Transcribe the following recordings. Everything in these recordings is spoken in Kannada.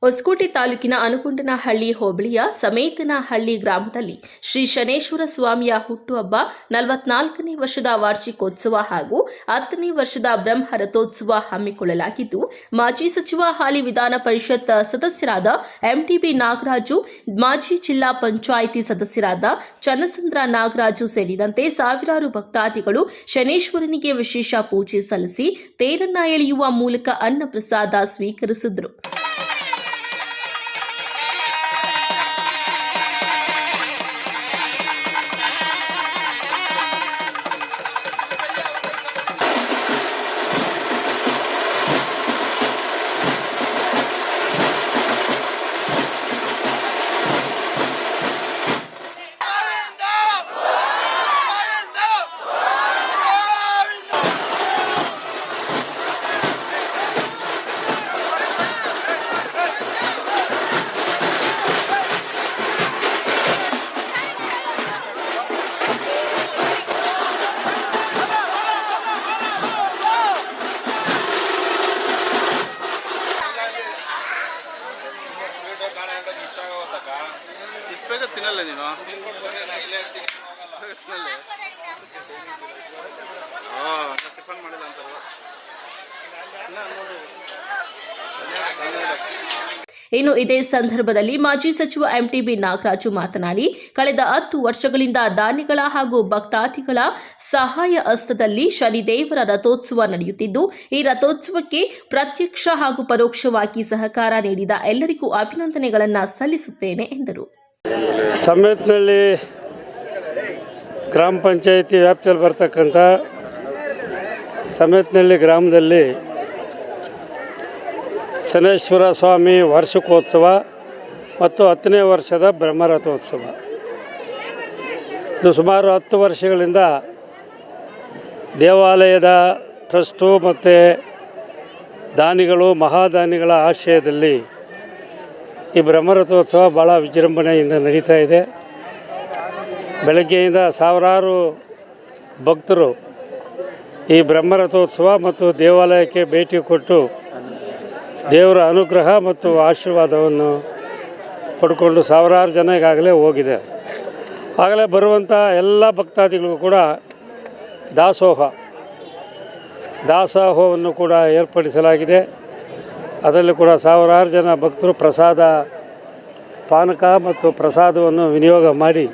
ಹೊಸಕೋಟೆ ತಾಲೂಕಿನ ಅನುಗೊಂಡನಹಳ್ಳಿ ಹೋಬಳಿಯ ಸಮೇತನಹಳ್ಳಿ ಗ್ರಾಮದಲ್ಲಿ ಶ್ರೀ ಶನೇಶ್ವರ ಸ್ವಾಮಿಯ ಹುಟ್ಟುಹಬ್ಬ 44ನೇ ವರ್ಷದ ವಾರ್ಷಿಕೋತ್ಸವ ಹಾಗೂ 10ನೇ ವರ್ಷದ ಬ್ರಹ್ಮ ರಥೋತ್ಸವ ಹಮ್ಮಿಕೊಳ್ಳಲಾಗಿದ್ದು, ಮಾಜಿ ಸಚಿವ ಹಾಲಿ ವಿಧಾನ ಪರಿಷತ್ ಸದಸ್ಯರಾದ ಎಂಟಿಬಿ ನಾಗರಾಜು, ಮಾಜಿ ಜಿಲ್ಲಾ ಪಂಚಾಯಿತಿ ಸದಸ್ಯರಾದ ಚನ್ನಸಂದ್ರ ನಾಗರಾಜು ಸೇರಿದಂತೆ ಸಾವಿರಾರು ಭಕ್ತಾದಿಗಳು ಶನೇಶ್ವರನಿಗೆ ವಿಶೇಷ ಪೂಜೆ ಸಲ್ಲಿಸಿ ತೇರನ್ನ ಎಳೆಯುವ ಮೂಲಕ ಅನ್ನ ಪ್ರಸಾದ ಸ್ವೀಕರಿಸಿದರು. ಇಷ್ಟು ಬೇಗ ತಿನ್ನಲ್ಲ ನೀನು ಟಿಫನ್ ಮಾಡಿಲ್ಲ ಅಂತಾರಲ್ಲ. ಇನ್ನು ಇದೇ ಸಂದರ್ಭದಲ್ಲಿ ಮಾಜಿ ಸಚಿವ ಎಂಟಿಬಿ ನಾಗರಾಜು ಮಾತನಾಡಿ, ಕಳೆದ 10 ವರ್ಷಗಳಿಂದ ದಾನಿಗಳ ಹಾಗೂ ಭಕ್ತಾದಿಗಳ ಸಹಾಯ ಹಸ್ತದಲ್ಲಿ ಶನಿದೇವರ ರಥೋತ್ಸವ ನಡೆಯುತ್ತಿದ್ದು, ಈ ರಥೋತ್ಸವಕ್ಕೆ ಪ್ರತ್ಯಕ್ಷ ಹಾಗೂ ಪರೋಕ್ಷವಾಗಿ ಸಹಕಾರ ನೀಡಿದ ಎಲ್ಲರಿಗೂ ಅಭಿನಂದನೆಗಳನ್ನು ಸಲ್ಲಿಸುತ್ತೇನೆ ಎಂದರು. ಸಮೇತನಹಳ್ಳಿ ಗ್ರಾಮ ಪಂಚಾಯಿತಿ ವ್ಯಾಪ್ತಿಯಲ್ಲಿ ಬರ್ತಕ್ಕಂಥ ಸಮೇತನಹಳ್ಳಿ ಗ್ರಾಮದಲ್ಲಿ ಶನೇಶ್ವರ ಸ್ವಾಮಿ ವಾರ್ಷಿಕೋತ್ಸವ ಮತ್ತು 10ನೇ ವರ್ಷದ ಬ್ರಹ್ಮರಥೋತ್ಸವ ಇದು ಸುಮಾರು 10 ವರ್ಷಗಳಿಂದ ದೇವಾಲಯದ ಟ್ರಸ್ಟು ಮತ್ತು ದಾನಿಗಳು ಮಹಾದಾನಿಗಳ ಆಶ್ರಯದಲ್ಲಿ ಈ ಬ್ರಹ್ಮರಥೋತ್ಸವ ಭಾಳ ವಿಜೃಂಭಣೆಯಿಂದ ನಡೀತಾ ಇದೆ. ಬೆಳಗ್ಗೆಯಿಂದ ಸಾವಿರಾರು ಭಕ್ತರು ಈ ಬ್ರಹ್ಮರಥೋತ್ಸವ ಮತ್ತು ದೇವಾಲಯಕ್ಕೆ ಭೇಟಿ ಕೊಟ್ಟು ದೇವರ ಅನುಗ್ರಹ ಮತ್ತು ಆಶೀರ್ವಾದವನ್ನು ಪಡ್ಕೊಂಡು ಸಾವಿರಾರು ಜನ ಈಗಾಗಲೇ ಹೋಗಿದೆ. ಆಗಲೇ ಬರುವಂಥ ಎಲ್ಲ ಭಕ್ತಾದಿಗಳಿಗೂ ಕೂಡ ದಾಸೋಹವನ್ನು ಕೂಡ ಏರ್ಪಡಿಸಲಾಗಿದೆ. ಅದರಲ್ಲಿ ಕೂಡ ಸಾವಿರಾರು ಜನ ಭಕ್ತರು ಪ್ರಸಾದ ಪಾನಕ ಮತ್ತು ಪ್ರಸಾದವನ್ನು ವಿನಿಯೋಗ ಮಾಡಿ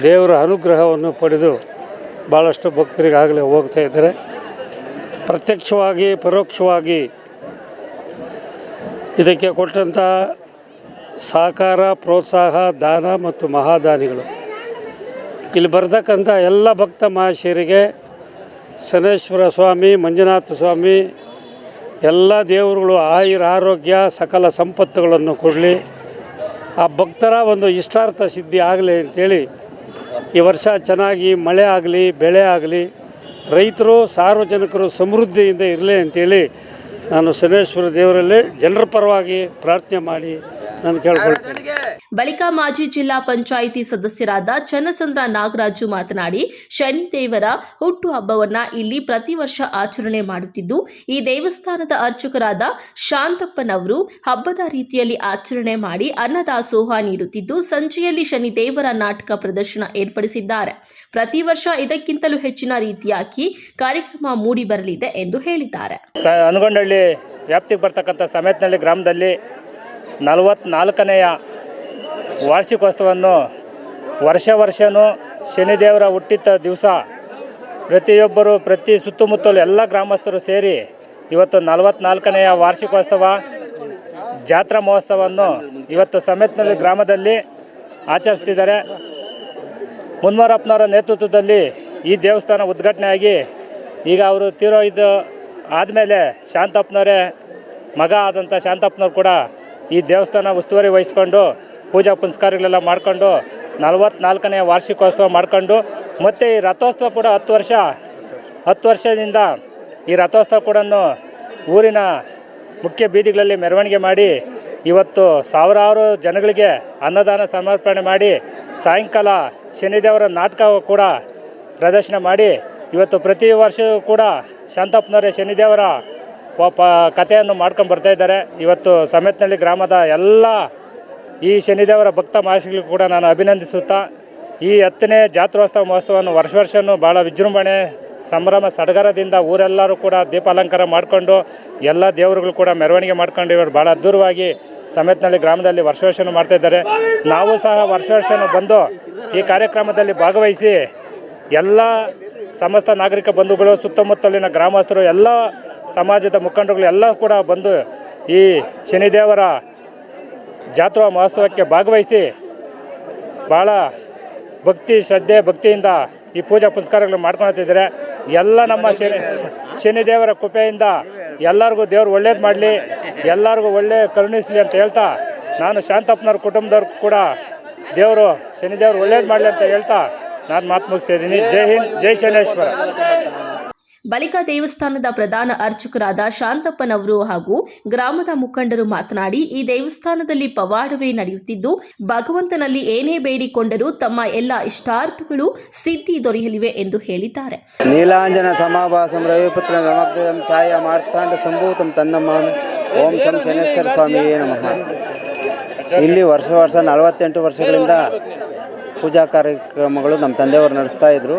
ದೇವರ ಅನುಗ್ರಹವನ್ನು ಪಡೆದು ಭಾಳಷ್ಟು ಭಕ್ತರಿಗಾಗಲೇ ಹೋಗ್ತಾ ಇದ್ದಾರೆ. ಪ್ರತ್ಯಕ್ಷವಾಗಿ ಪರೋಕ್ಷವಾಗಿ ಇದಕ್ಕೆ ಕೊಟ್ಟಂಥ ಸಹಕಾರ, ಪ್ರೋತ್ಸಾಹ, ದಾನ ಮತ್ತು ಮಹಾದಾನಿಗಳು ಇಲ್ಲಿ ಬರ್ತಕ್ಕಂಥ ಎಲ್ಲ ಭಕ್ತ ಮಹಾಶಯರಿಗೆ ಶನೇಶ್ವರ ಸ್ವಾಮಿ, ಮಂಜುನಾಥ ಸ್ವಾಮಿ ಎಲ್ಲ ದೇವರುಗಳು ಆರೋಗ್ಯ ಸಕಲ ಸಂಪತ್ತುಗಳನ್ನು ಕೊಡಲಿ, ಆ ಭಕ್ತರ ಒಂದು ಇಷ್ಟಾರ್ಥ ಸಿದ್ಧಿ ಆಗಲಿ ಅಂತೇಳಿ ಈ ವರ್ಷ ಚೆನ್ನಾಗಿ ಮಳೆ ಆಗಲಿ, ಬೆಳೆ ಆಗಲಿ, ರೈತರು ಸಾರ್ವಜನಿಕರು ಸಮೃದ್ಧಿಯಿಂದ ಇರಲಿ ಅಂತೇಳಿ ನಾನು ಶನೇಶ್ವರ ದೇವರಲ್ಲಿ ಜನರ ಪರವಾಗಿ ಪ್ರಾರ್ಥನೆ ಮಾಡಿ ನಾನು ಕೇಳ್ಕೊಳ್ತೇನೆ. ಬಳಿಕ ಮಾಜಿ ಜಿಲ್ಲಾ ಪಂಚಾಯಿತಿ ಸದಸ್ಯರಾದ ಚನ್ನಸಂದ್ರ ನಾಗರಾಜು ಮಾತನಾಡಿ, ಶನಿದೇವರ ಹುಟ್ಟುಹಬ್ಬವನ್ನ ಇಲ್ಲಿ ಪ್ರತಿ ವರ್ಷ ಆಚರಣೆ ಮಾಡುತ್ತಿದ್ದು, ಈ ದೇವಸ್ಥಾನದ ಅರ್ಚಕರಾದ ಶಾಂತಪ್ಪನವರು ಹಬ್ಬದ ರೀತಿಯಲ್ಲಿ ಆಚರಣೆ ಮಾಡಿ ಅನ್ನದಾಸೋಹ ನೀಡುತ್ತಿದ್ದು, ಸಂಜೆಯಲ್ಲಿ ಶನಿದೇವರ ನಾಟಕ ಪ್ರದರ್ಶನ ಏರ್ಪಡಿಸಿದ್ದಾರೆ. ಪ್ರತಿ ವರ್ಷ ಇದಕ್ಕಿಂತಲೂ ಹೆಚ್ಚಿನ ರೀತಿಯಾಗಿ ಕಾರ್ಯಕ್ರಮ ಮೂಡಿ ಬರಲಿದೆ ಎಂದು ಹೇಳಿದ್ದಾರೆ. ಅನುಗೊಂಡಹಳ್ಳಿ ವ್ಯಾಪ್ತಿಗೆ ಬರ್ತಕ್ಕಂಥ ಸಮೇತನಹಳ್ಳಿ ಗ್ರಾಮದಲ್ಲಿ 44ನೇಯ ವಾರ್ಷಿಕೋತ್ಸವವನ್ನು ವರ್ಷವೂ ಶನಿದೇವರ ಹುಟ್ಟಿದ ದಿವಸ ಪ್ರತಿಯೊಬ್ಬರು ಸುತ್ತಮುತ್ತಲು ಎಲ್ಲ ಗ್ರಾಮಸ್ಥರು ಸೇರಿ ಇವತ್ತು 44ನೇಯ ವಾರ್ಷಿಕೋತ್ಸವ ಜಾತ್ರಾ ಮಹೋತ್ಸವವನ್ನು ಇವತ್ತು ಸಮೇತನಹಳ್ಳಿ ಗ್ರಾಮದಲ್ಲಿ ಆಚರಿಸ್ತಿದ್ದಾರೆ. ಮುನ್ಮಾರಪ್ಪನವರ ನೇತೃತ್ವದಲ್ಲಿ ಈ ದೇವಸ್ಥಾನ ಉದ್ಘಾಟನೆಯಾಗಿ ಈಗ ಅವರು ತೀರೋಯ್ದು ಆದಮೇಲೆ ಶಾಂತಪ್ಪನವರೇ ಮಗ ಆದಂಥ ಶಾಂತಪ್ಪನವ್ರು ಕೂಡ ಈ ದೇವಸ್ಥಾನ ಉಸ್ತುವಾರಿ ವಹಿಸ್ಕೊಂಡು ಪೂಜಾ ಪುನಸ್ಕಾರಗಳೆಲ್ಲ ಮಾಡಿಕೊಂಡು 44ನೇ ವಾರ್ಷಿಕೋತ್ಸವ ಮಾಡಿಕೊಂಡು ಮತ್ತು ಈ ರಥೋತ್ಸವ ಕೂಡ 10 ವರ್ಷದಿಂದ ಈ ರಥೋತ್ಸವ ಕೂಡ ಊರಿನ ಮುಖ್ಯ ಬೀದಿಗಳಲ್ಲಿ ಮೆರವಣಿಗೆ ಮಾಡಿ ಇವತ್ತು ಸಾವಿರಾರು ಜನಗಳಿಗೆ ಅನ್ನದಾನ ಸಮರ್ಪಣೆ ಮಾಡಿ ಸಾಯಂಕಾಲ ಶನಿದೇವರ ನಾಟಕ ಕೂಡ ಪ್ರದರ್ಶನ ಮಾಡಿ ಇವತ್ತು ಪ್ರತಿ ವರ್ಷವೂ ಕೂಡ ಶಾಂತಪ್ಪನವರೇ ಶನಿದೇವರ ಕಥೆಯನ್ನು ಮಾಡ್ಕೊಂಡು ಬರ್ತಾ ಇದ್ದಾರೆ. ಇವತ್ತು ಸಮೇತನಹಳ್ಳಿ ಗ್ರಾಮದ ಎಲ್ಲ ಈ ಶನಿದೇವರ ಭಕ್ತ ಮಹಾಶಿಗಳಿಗೂ ಕೂಡ ನಾನು ಅಭಿನಂದಿಸುತ್ತಾ ಈ 10ನೇ ಜಾತ್ರೋತ್ಸವ ಮಹೋತ್ಸವವನ್ನು ವರ್ಷವೂ ಭಾಳ ವಿಜೃಂಭಣೆ ಸಂಭ್ರಮ ಸಡಗರದಿಂದ ಊರೆಲ್ಲರೂ ಕೂಡ ದೀಪಾಲಂಕಾರ ಮಾಡಿಕೊಂಡು ಎಲ್ಲ ದೇವರುಗಳು ಕೂಡ ಮೆರವಣಿಗೆ ಮಾಡ್ಕೊಂಡು ಇವರು ಭಾಳ ಅದ್ಧೂರವಾಗಿ ಸಮೇತನಹಳ್ಳಿ ಗ್ರಾಮದಲ್ಲಿ ವರ್ಷವೂ ಮಾಡ್ತಾಯಿದ್ದಾರೆ. ನಾವು ಸಹ ವರ್ಷವೂ ಬಂದು ಈ ಕಾರ್ಯಕ್ರಮದಲ್ಲಿ ಭಾಗವಹಿಸಿ ಎಲ್ಲ ಸಮಸ್ತ ನಾಗರಿಕ ಬಂಧುಗಳು, ಸುತ್ತಮುತ್ತಲಿನ ಗ್ರಾಮಸ್ಥರು, ಎಲ್ಲ ಸಮಾಜದ ಮುಖಂಡರುಗಳು ಎಲ್ಲ ಕೂಡ ಬಂದು ಈ ಶನಿದೇವರ ಜಾತ್ರಾ ಮಹೋತ್ಸವಕ್ಕೆ ಭಾಗವಹಿಸಿ ಭಾಳ ಭಕ್ತಿ ಶ್ರದ್ಧೆ ಭಕ್ತಿಯಿಂದ ಈ ಪೂಜಾ ಪುನಸ್ಕಾರಗಳು ಮಾಡ್ಕೊಳ್ತಿದ್ದಾರೆ. ಎಲ್ಲ ನಮ್ಮ ಶನಿದೇವರ ಕೃಪೆಯಿಂದ ಎಲ್ಲರಿಗೂ ದೇವರು ಒಳ್ಳೇದು ಮಾಡಲಿ, ಎಲ್ಲರಿಗೂ ಒಳ್ಳೆ ಕರುಣಿಸಲಿ ಅಂತ ಹೇಳ್ತಾ ನಾನು ಶಾಂತಪ್ಪನವ್ರ ಕುಟುಂಬದವ್ರಿಗೂ ಕೂಡ ದೇವರು ಶನಿದೇವರು ಒಳ್ಳೇದು ಮಾಡಲಿ ಅಂತ ಹೇಳ್ತಾ ನಾನು ಮಾತು ಮುಗಿಸ್ತಾ ಇದ್ದೀನಿ. ಜೈ ಹಿಂದ್, ಜೈ ಶನೇಶ್ವರ. ಬಳಿಕ ದೇವಸ್ಥಾನದ ಪ್ರಧಾನ ಅರ್ಚಕರಾದ ಶಾಂತಪ್ಪನವರು ಹಾಗೂ ಗ್ರಾಮದ ಮುಖಂಡರು ಮಾತನಾಡಿ, ಈ ದೇವಸ್ಥಾನದಲ್ಲಿ ಪವಾಡವೇ ನಡೆಯುತ್ತಿದ್ದು ಭಗವಂತನಲ್ಲಿ ಏನೇ ಬೇಡಿಕೊಂಡರೂ ತಮ್ಮ ಎಲ್ಲ ಇಷ್ಟಾರ್ಥಗಳು ಸಿದ್ಧಿ ದೊರೆಯಲಿವೆ ಎಂದು ಹೇಳಿದ್ದಾರೆ. ನೀಲಾಂಜನ ಸಮಾಭಾಸಂ ರವಿಪುತ್ರ ಗಮಗ್ಧಂ ಛಾಯ ಮಾರ್ತಾಂಡ ಸಂಭೂತಂ ತನ್ನಮ್ಮ ಓಂ ಶಂ ಶನೇಶ್ವರ ಸ್ವಾಮಿಯೇ ನಮಃ. ಇಲ್ಲಿ ವರ್ಷ 48 ವರ್ಷಗಳಿಂದ ಪೂಜಾ ಕಾರ್ಯಕ್ರಮಗಳು ನಮ್ಮ ತಂದೆಯವರು ನಡೆಸ್ತಾ ಇದ್ರು.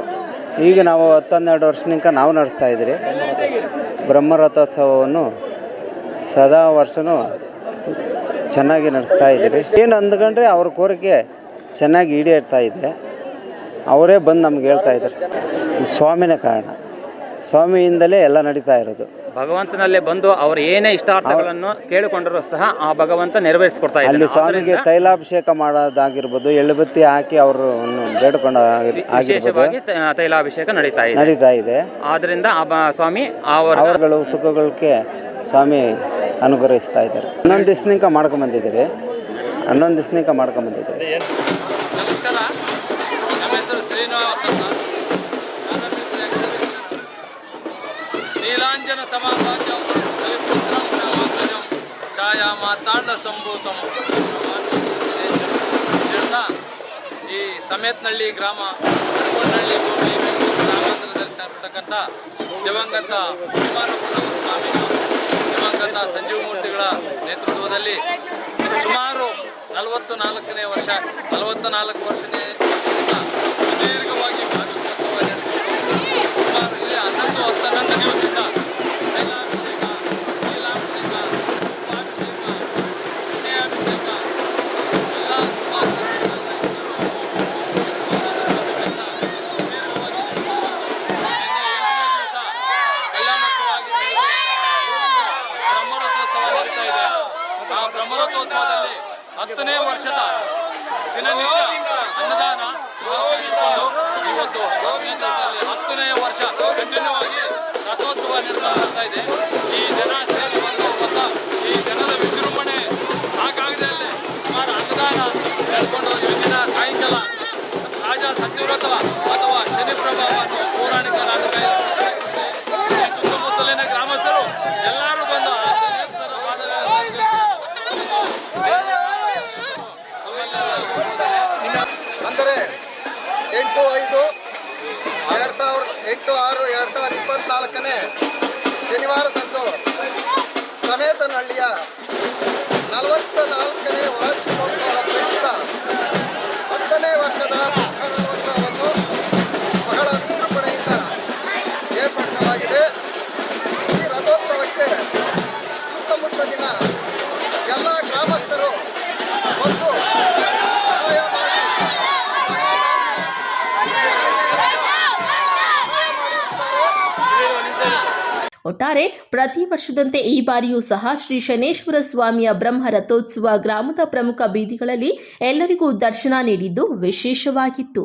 ಈಗ ನಾವು 12 ವರ್ಷನಿಂದ ನಾವು ನಡೆಸ್ತಾ ಇದ್ದೀರಿ. ಬ್ರಹ್ಮರಥೋತ್ಸವವನ್ನು ಸದಾ ವರ್ಷವೂ ಚೆನ್ನಾಗಿ ನಡೆಸ್ತಾ ಇದ್ದೀರಿ. ಏನು ಅಂದ್ಕೊಂಡ್ರೆ ಅವ್ರ ಕೋರಿಕೆ ಚೆನ್ನಾಗಿ ಈಡೇರ್ತಾ ಇದೆ. ಅವರೇ ಬಂದು ನಮ್ಗೆ ಹೇಳ್ತಾ ಇದ್ದಾರೆ. ಸ್ವಾಮಿನೇ ಕಾರಣ, ಸ್ವಾಮಿಯಿಂದಲೇ ಎಲ್ಲ ನಡೀತಾ ಇರೋದು. ಭಗವಂತನಲ್ಲೇ ಬಂದು ಅವರು ಏನೇ ಇಷ್ಟಾರ್ಥಗಳನ್ನು ಕೇಳಿಕೊಂಡರೂ ಸಹ ಆ ಭಗವಂತ ನೆರವೇರಿಸಿಕೊಡ್ತಾ ಇದ್ದಾನೆ. ಅಲ್ಲಿ ಸ್ವಾಮಿಗೆ ತೈಲಾಭಿಷೇಕ ಮಾಡೋದಾಗಿರ್ಬೋದು, ಎಳ್ಳುಬತ್ತಿ ಹಾಕಿ ಅವರು ಬೇಡಿಕೊಂಡ ವಿಶೇಷವಾಗಿ ತೈಲಾಭಿಷೇಕ ನಡೀತಾ ಇದೆ. ಆದ್ರಿಂದ ಸ್ವಾಮಿ ಅವರುಗಳು ಸುಖಗಳಿಗೆ ಸ್ವಾಮಿ ಅನುಗ್ರಹಿಸ್ತಾ ಇದ್ದಾರೆ. 11 ದಿವಸನಿಂದ ಮಾಡ್ಕೊಂಬಂದಿದ್ದೀರಿ. ನಮಸ್ಕಾರ, ನಮ್ಮ ಹೆಸರು ಶ್ರೀನಿವಾಸ ಅಂತ. ನೀಲಾಂಜನ ಸಮಾಭಾಜ್ಯಂ ರವಿಪುತ್ರಂ ಗಮಗ್ಧಂ ಛಾಯಾ ಮಾತಾಂಡ ಸಂಭೂತಂ ಹೇಳ್ತಾ ಈ ಸಮೇತನಹಳ್ಳಿ ಗ್ರಾಮ, ಹರಪನಹಳ್ಳಿ ಹೋಬಳಿ, ಬೆಂಗಳೂರು ಗ್ರಾಮಾಂತರದಲ್ಲಿ ಸೇರಿರ್ತಕ್ಕಂಥ ದಿವಂಗತ ವಿಮಾನಪುರಂ ಸ್ವಾಮಿಗಳು, ದಿವಂಗತ ಸಂಜೀವ ಮೂರ್ತಿಗಳ ನೇತೃತ್ವದಲ್ಲಿ ಸುಮಾರು 44ನೇ ವರ್ಷ 44 ವರ್ಷದಿಂದ ದೀರ್ಘವಾಗಿ ವಾರ್ಷಿಕೋತ್ಸವ ನಡೆದುಕೊಂಡು ಸುಮಾರು ಇಲ್ಲಿ 11 ದಿವಸದಿಂದ ತೈಲಾಭಿಷೇಕ, ನೀಲಾಭಿಷೇಕ, ಉಪಾಭಿಷೇಕ, ಪುಣ್ಯಾಭಿಷೇಕ ಎಲ್ಲ ಸುಮಾರು ಬ್ರಹ್ಮರಥೋತ್ಸವ ನಡೀತಾ ಇದೆ. ಆ ಬ್ರಹ್ಮರಥೋತ್ಸವದಲ್ಲಿ 10ನೇ ವರ್ಷದ ದಿನನಿತ್ಯ ಅನ್ನದಾನ ಇಟ್ಕೊಂಡು ಇವತ್ತು 10ನೇ ವರ್ಷ ಕಂಟಿನ್ಯೂ ಆಗಿ ರಥೋತ್ಸವ ನಡೆಸ್ತಾ ಇದೆ. ಈ ಜನ ಸೇರಿ ಬಂದು ಈ ಜನದ ವಿಜೃಂಭಣೆ ಸಾಕಾಗದಲ್ಲೇ ಸುಮಾರು ಅನ್ನದಾನ ಹೇಳ್ಕೊಂಡು ಇವತ್ತಿನ ಸಾಯಂಕಾಲ ರಾಜ ಸತ್ಯವ್ರತ ಅಥವಾ ಶನಿ ಪ್ರಭಾವವನ್ನು ಪೌರಾಣಿಕ ನಾಟಕ ಈ ಸುತ್ತಮುತ್ತಲಿನ ಗ್ರಾಮಸ್ಥರು ಎಲ್ಲರೂ ಬಂದು ಆ ಶನಿಯಪ್ಪನ ಅಂದರೆ 8/5/2024 ಶನಿವಾರದಂದು ಸಮೇತನಹಳ್ಳಿಯ 44ನೇ ವಾರ್ಷಿಕೋತ್ಸವದ ಪ್ರಯುಕ್ತ 10ನೇ ವರ್ಷದ ಬ್ರಹ್ಮರಥೋತ್ಸವವನ್ನು ಬಹಳ ವಿಜೃಂಭಣೆಯಿಂದ ಏರ್ಪಡಿಸಲಾಗಿದೆ. ಈ ರಥೋತ್ಸವಕ್ಕೆ ಸುತ್ತಮುತ್ತಲಿನ ಎಲ್ಲ ಗ್ರಾಮಸ್ಥರು ಬಂದು ಸಹಾಯ ಮಾಡಿ ಒಟ್ಟಾರೆ ಪ್ರತಿ ವರ್ಷದಂತೆ ಈ ಬಾರಿಯೂ ಸಹ ಶ್ರೀ ಶನೇಶ್ವರ ಸ್ವಾಮಿಯ ಬ್ರಹ್ಮ ರಥೋತ್ಸವ ಗ್ರಾಮದ ಪ್ರಮುಖ ಬೀದಿಗಳಲ್ಲಿ ಎಲ್ಲರಿಗೂ ದರ್ಶನ ನೀಡಿದ್ದು ವಿಶೇಷವಾಗಿತ್ತು.